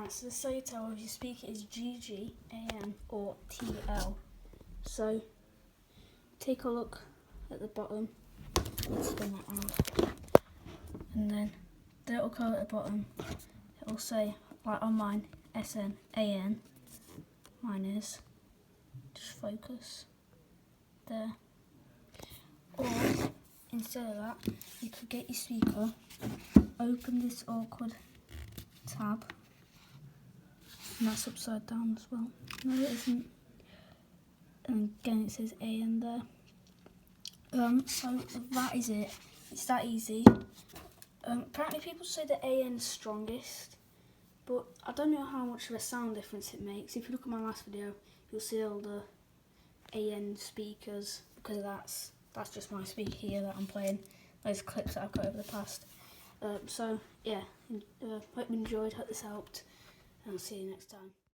Right, so the say tell if your speaker is GG, AM or TL. So take a look at the bottom, let's spin that round, and then the little colour at the bottom, it will say, like on mine, SN, AN, mine is, just focus, there. Or instead of that, you could get your speaker, open this awkward tab, and that's upside down as well. No, it isn't. And again, it says AN there. So that is it. It's that easy. Apparently, people say the AN is strongest, but I don't know how much of a sound difference it makes. If you look at my last video, you'll see all the AN speakers, because that's just my speaker here that I'm playing. Those clips that I've got over the past. So yeah, hope you enjoyed. Hope this helped, and I'll see you next time.